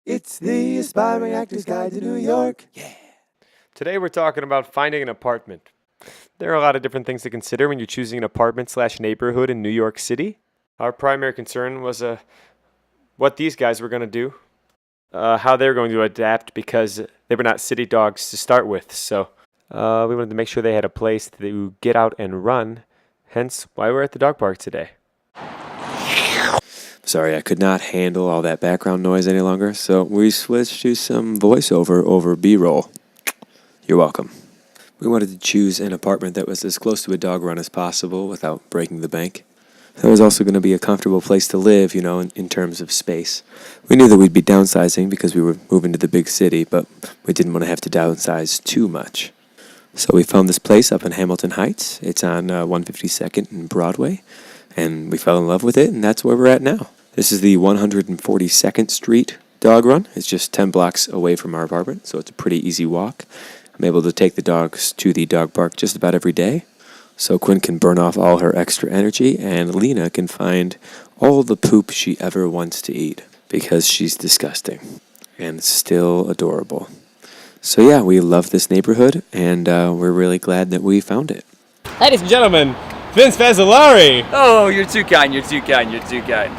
It's the Aspiring Actor's Guide to New York. Yeah. Today we're talking about finding an apartment. There are a lot of different things to consider when you're choosing an apartment/neighborhood in New York City. Our primary concern was what these guys were going to do, how they were going to adapt because they were not city dogs to start with. So we wanted to make sure they had a place to get out and run, hence why we're at the dog park today. Sorry, I could not handle all that background noise any longer, so we switched to some voiceover over B-roll. You're welcome. We wanted to choose an apartment that was as close to a dog run as possible without breaking the bank. There was also going to be a comfortable place to live, in terms of space. We knew that we'd be downsizing because we were moving to the big city, but we didn't want to have to downsize too much. So we found this place up in Hamilton Heights. It's on 152nd and Broadway, and we fell in love with it, and that's where we're at now. This is the 142nd Street dog run. It's just 10 blocks away from our apartment, so it's a pretty easy walk. I'm able to take the dogs to the dog park just about every day, so Quinn can burn off all her extra energy, and Lena can find all the poop she ever wants to eat, because she's disgusting, and still adorable. So yeah, we love this neighborhood, and we're really glad that we found it. Ladies and gentlemen, Vince Fazzolari! Oh, you're too kind, you're too kind, you're too kind.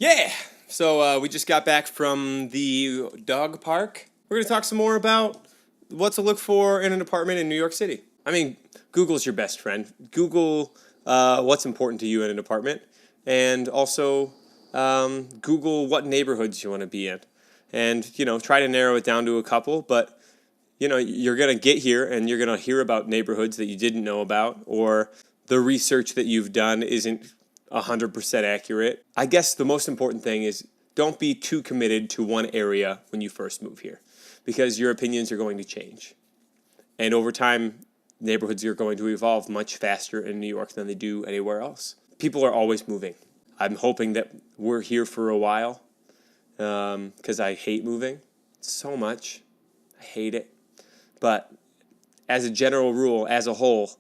Yeah! So we just got back from the dog park. We're going to talk some more about what to look for in an apartment in New York City. I mean, Google's your best friend. Google what's important to you in an apartment, and also Google what neighborhoods you want to be in. And, try to narrow it down to a couple, but you're going to get here and you're going to hear about neighborhoods that you didn't know about, or the research that you've done isn't 100% accurate. I guess the most important thing is don't be too committed to one area when you first move here, because your opinions are going to change. And over time, neighborhoods are going to evolve much faster in New York than they do anywhere else. People are always moving. I'm hoping that we're here for a while, because I hate moving so much. I hate it. But as a general rule, as a whole,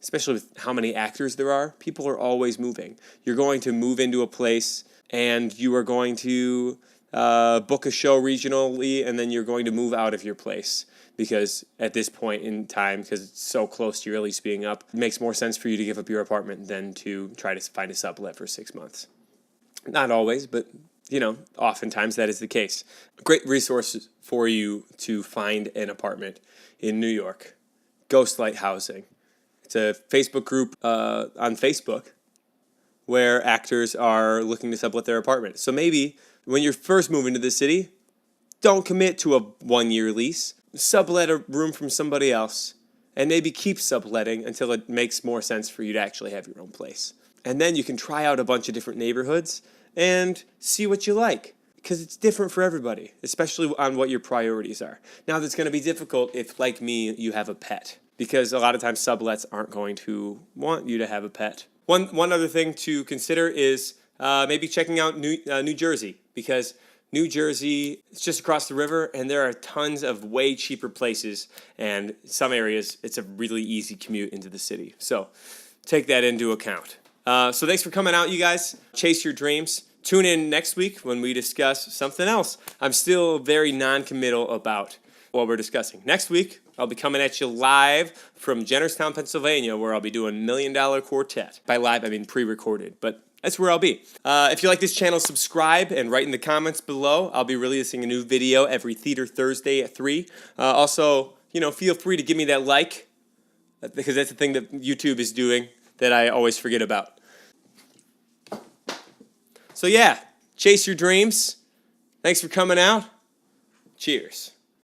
especially with how many actors there are, people are always moving. You're going to move into a place and you are going to book a show regionally, and then you're going to move out of your place. Because at this point in time, because it's so close to your lease being up, it makes more sense for you to give up your apartment than to try to find a sublet for 6 months. Not always, but oftentimes that is the case. A great resource for you to find an apartment in New York, Ghostlight Housing. It's a Facebook group on Facebook where actors are looking to sublet their apartment. So maybe when you're first moving to the city, don't commit to a 1-year lease. Sublet a room from somebody else, and maybe keep subletting until it makes more sense for you to actually have your own place. And then you can try out a bunch of different neighborhoods and see what you like, because it's different for everybody, especially on what your priorities are. Now, that's going to be difficult if, like me, you have a pet, because a lot of times sublets aren't going to want you to have a pet. One other thing to consider is maybe checking out New Jersey, because New Jersey, it's just across the river, and there are tons of way cheaper places, and some areas, it's a really easy commute into the city. So take that into account. So thanks for coming out, you guys. Chase your dreams. Tune in next week when we discuss something else. I'm still very non-committal about what we're discussing. Next week, I'll be coming at you live from Jennerstown, Pennsylvania, where I'll be doing $1 Million Quartet. By live, I mean pre-recorded, but that's where I'll be. If you like this channel, subscribe and write in the comments below. I'll be releasing a new video every Theater Thursday at 3. Also, feel free to give me that like, because that's the thing that YouTube is doing that I always forget about. So yeah, chase your dreams. Thanks for coming out. Cheers.